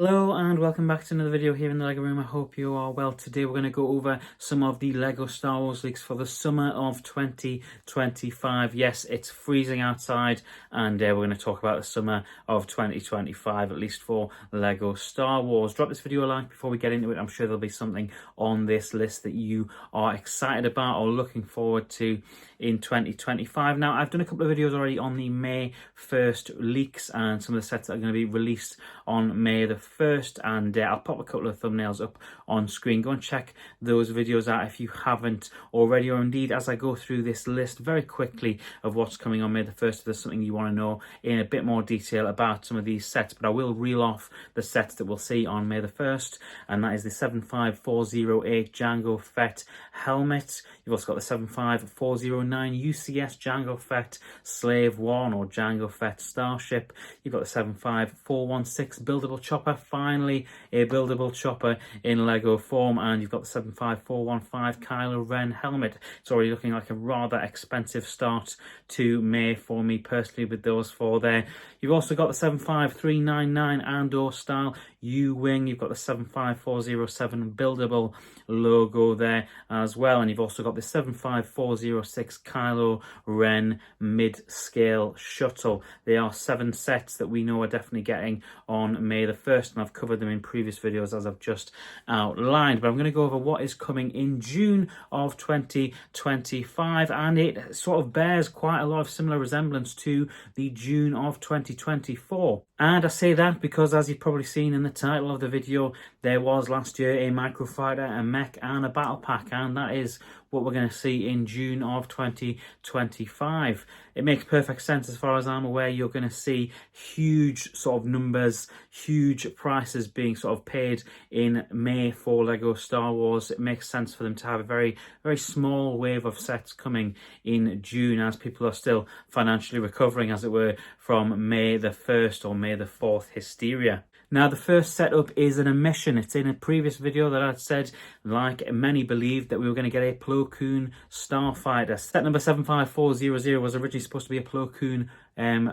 Hello and welcome back to another video here in the LEGO room. I hope you are well. Today we're going to go over some of the LEGO Star Wars leaks for the summer of 2025. Yes, it's freezing outside and we're going to talk about the summer of 2025, at least for LEGO Star Wars. Drop this video a like before we get into it. I'm sure there'll be something on this list that you are excited about or looking forward to in 2025. Now, I've done a couple of videos already on the May 1st leaks and some of the sets that are going to be released on May the 1st, and I'll pop a couple of thumbnails up on screen. Go and check those videos out if you haven't already, or indeed as I go through this list very quickly of what's coming on May the 1st, if there's something you want to know in a bit more detail about some of these sets. But I will reel off the sets that we'll see on May the 1st, and that is the 75408 Jango Fett helmet. You've also got the 75409 UCS Jango Fett Slave 1 or Jango Fett Starship. You've got the 75416 buildable chopper, finally a buildable chopper in Lego form, and you've got the 75415 Kylo Ren helmet. It's already looking like a rather expensive start to May for me personally with those four there. You've also got the 75399 Andor style U-Wing. You've got the 75407 buildable logo there as well, and you've also got the 75406 Kylo Ren mid-scale shuttle. They are 7 sets that we know are definitely getting on May the 1st, and I've covered them in previous videos as I've just outlined. But I'm going to go over what is coming in June of 2025, and it sort of bears quite a lot of similar resemblance to the June of 2024. And I say that because, as you've probably seen in the title of the video, there was last year a microfighter, a mech and a battle pack, and that is what we're going to see in June of 2025. It makes perfect sense as far as I'm aware. You're going to see huge sort of numbers, huge prices being sort of paid in May for LEGO Star Wars. It makes sense for them to have a very, very small wave of sets coming in June as people are still financially recovering, as it were, from May the 1st or May the 4th hysteria. Now, the first setup is an omission. It's in a previous video that I'd said, like many believed, that we were going to get a Plo Koon starfighter. Set number 75400 was originally supposed to be a Plo Koon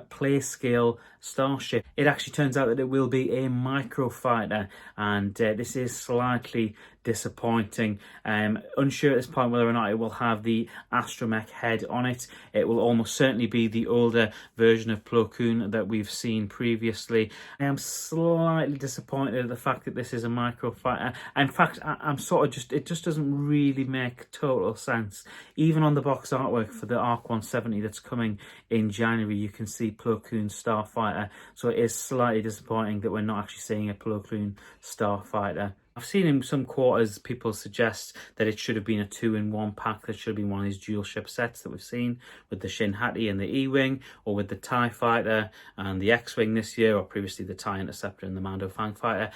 play scale starship. It actually turns out that it will be a microfighter, and this is slightly disappointing. Unsure at this point whether or not it will have the astromech head on it. It will almost certainly be the older version of Plo Koon that we've seen previously. I am slightly disappointed at the fact that this is a microfighter. In fact, I'm sort of it just doesn't really make total sense. Even on the box artwork for the ARC 170 that's coming in January, you can see Plo Koon starfighter. So it is slightly disappointing that we're not actually seeing a Plo Koon starfighter. I've seen in some quarters people suggest that it should have been a 2-in-1 pack, that should have been one of these dual ship sets that we've seen with the Shin Hati and the E-Wing, or with the TIE Fighter and the X-Wing this year, or previously the TIE Interceptor and the Mando Fang Fighter.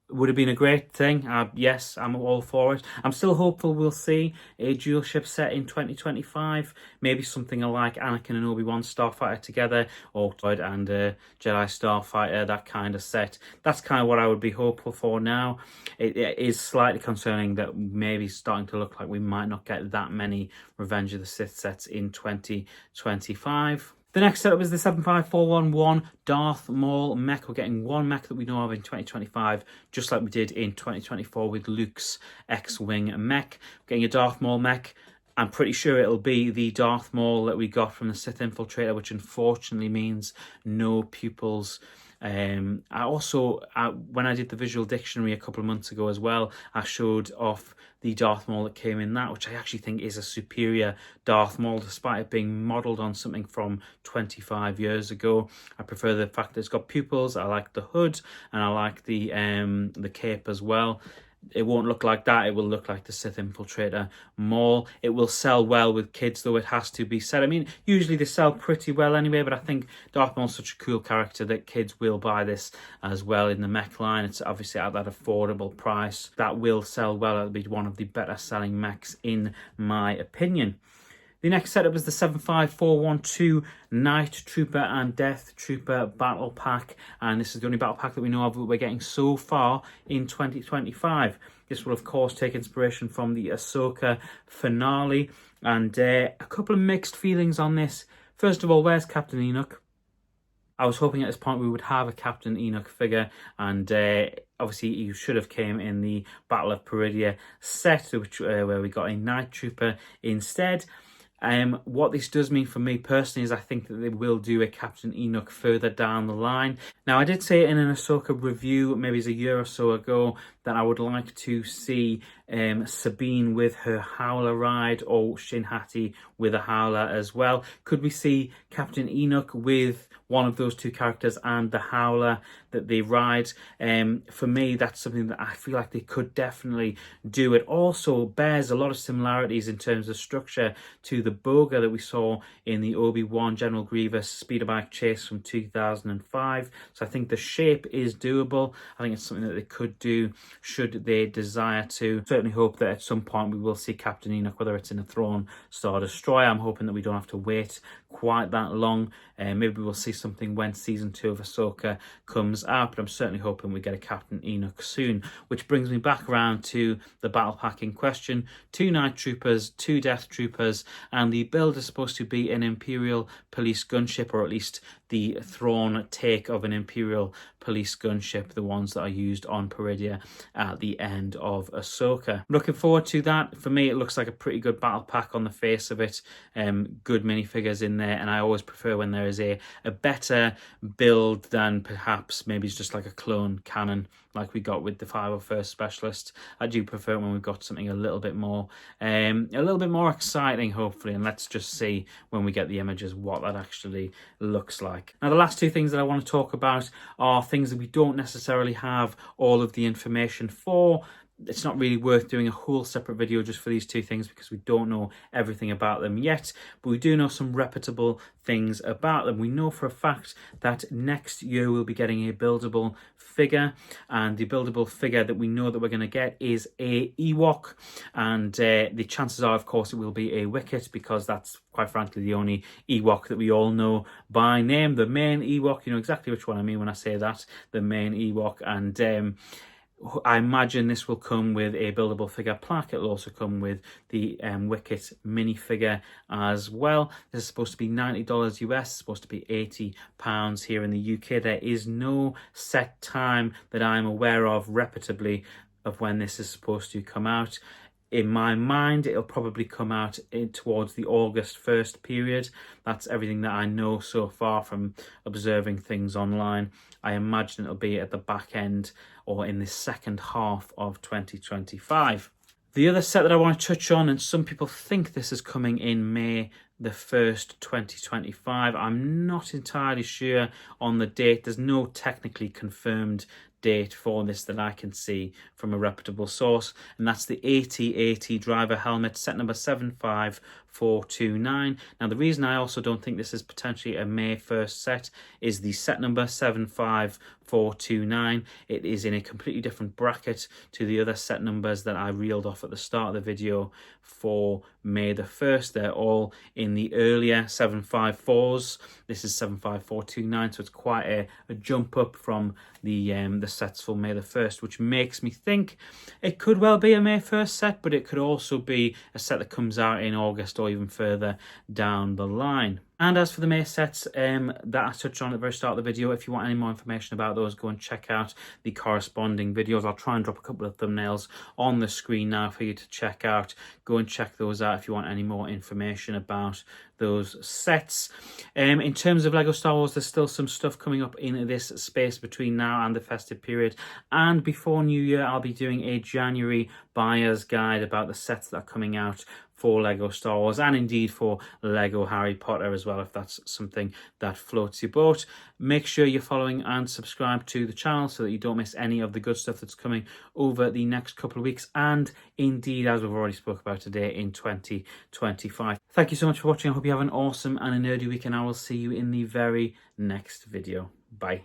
Would have been a great thing. Yes, I'm all for it. I'm still hopeful we'll see a dual ship set in 2025. Maybe something like Anakin and Obi-Wan starfighter together, or Droid and Jedi starfighter, that kind of set. That's kind of what I would be hopeful for now. It is slightly concerning that maybe starting to look like we might not get that many Revenge of the Sith sets in 2025. The next setup is the 75411 Darth Maul mech. We're getting one mech that we know of in 2025, just like we did in 2024 with Luke's X-Wing mech. We're getting a Darth Maul mech. I'm pretty sure it'll be the Darth Maul that we got from the Sith Infiltrator, which unfortunately means no pupils. When I did the visual dictionary a couple of months ago as well, I showed off the Darth Maul that came in that, which I actually think is a superior Darth Maul, despite it being modelled on something from 25 years ago. I prefer the fact that it's got pupils. I like the hood, and I like the cape as well. It won't look like that. It will look like the Sith Infiltrator Maul. It will sell well with kids, though, it has to be said. I mean, usually they sell pretty well anyway, but I think Darth Maul's such a cool character that kids will buy this as well in the mech line. It's obviously at that affordable price. That will sell well. It'll be one of the better selling mechs in my opinion. The next setup is the 75412 Night Trooper and Death Trooper Battle Pack, and this is the only battle pack that we know of that we're getting so far in 2025. This will of course take inspiration from the Ahsoka finale, and a couple of mixed feelings on this. First of all, where's Captain Enoch? I was hoping at this point we would have a Captain Enoch figure, and obviously he should have came in the Battle of Peridia set, which where we got a Night Trooper instead. What this does mean for me personally is I think that they will do a Captain Enoch further down the line. Now, I did say in an Ahsoka review, maybe it's a year or so ago, that I would like to see Sabine with her Howler ride, or Shin Hati with a Howler as well. Could we see Captain Enoch with one of those two characters and the Howler that they ride? For me, that's something that I feel like they could definitely do. It also bears a lot of similarities in terms of structure to the Boga that we saw in the Obi-Wan General Grievous speeder bike chase from 2005. So I think the shape is doable. I think it's something that they could do should they desire to. Certainly hope that at some point we will see Captain Enoch, whether it's in a Throne Star Destroyer. I'm hoping that we don't have to wait quite that long. Maybe we'll see something when season 2 of Ahsoka comes out, but I'm certainly hoping we get a Captain Enoch soon. Which brings me back around to the battle pack in question. 2 Night Troopers, 2 Death Troopers, and the build is supposed to be an Imperial police gunship, or at least the Thrawn take of an Imperial police gunship, the ones that are used on Peridia at the end of Ahsoka. Looking forward to that. For me, it looks like a pretty good battle pack on the face of it. Good minifigures in there, and I always prefer when there is a better build than perhaps maybe it's just like a clone cannon like we got with the 501st Specialist. I do prefer when we've got something a little bit more exciting, hopefully, and let's just see when we get the images what that actually looks like. Now, the last 2 things that I want to talk about are things that we don't necessarily have all of the information for. It's not really worth doing a whole separate video just for these 2 things because we don't know everything about them yet, but we do know some reputable things about them. We know for a fact that next year we'll be getting a buildable figure, and the buildable figure that we know that we're going to get is a Ewok, and the chances are, of course, it will be a Wicket, because that's quite frankly the only Ewok that we all know by name, the main Ewok. You know exactly which one I mean when I say that, the main Ewok. And I imagine this will come with a buildable figure plaque. It'll also come with the Wicket minifigure as well. This is supposed to be $90 US, it's supposed to be £80 here in the UK. There is no set time that I'm aware of reputably of when this is supposed to come out. In my mind, it'll probably come out towards the August 1st period. That's everything that I know so far from observing things online. I imagine it'll be at the back end or in the second half of 2025. The other set that I want to touch on, and some people think this is coming in May the 1st, 2025. I'm not entirely sure on the date. There's no technically confirmed date for this that I can see from a reputable source, and that's the AT-AT driver helmet, set number 75429. Now, the reason I also don't think this is potentially a May 1st set is the set number 75429. It is in a completely different bracket to the other set numbers that I reeled off at the start of the video for May the 1st. They're all in the earlier 754s. This is 75429, so it's quite a jump up from the sets for May the 1st, which makes me think it could well be a May 1st set, but it could also be a set that comes out in August or even further down the line. And as for the May sets that I touched on at the very start of the video, if you want any more information about those, go and check out the corresponding videos. I'll try and drop a couple of thumbnails on the screen now for you to check out. Go and check those out if you want any more information about those sets. In terms of LEGO Star Wars, there's still some stuff coming up in this space between now and the festive period. And before New Year, I'll be doing a January buyer's guide about the sets that are coming out for LEGO Star Wars, and indeed for LEGO Harry Potter as well, if that's something that floats your boat. Make sure you're following and subscribe to the channel so that you don't miss any of the good stuff that's coming over the next couple of weeks, and indeed, as we've already spoke about today, in 2025. Thank you so much for watching. I hope you have an awesome and a nerdy week, and I will see you in the very next video. Bye.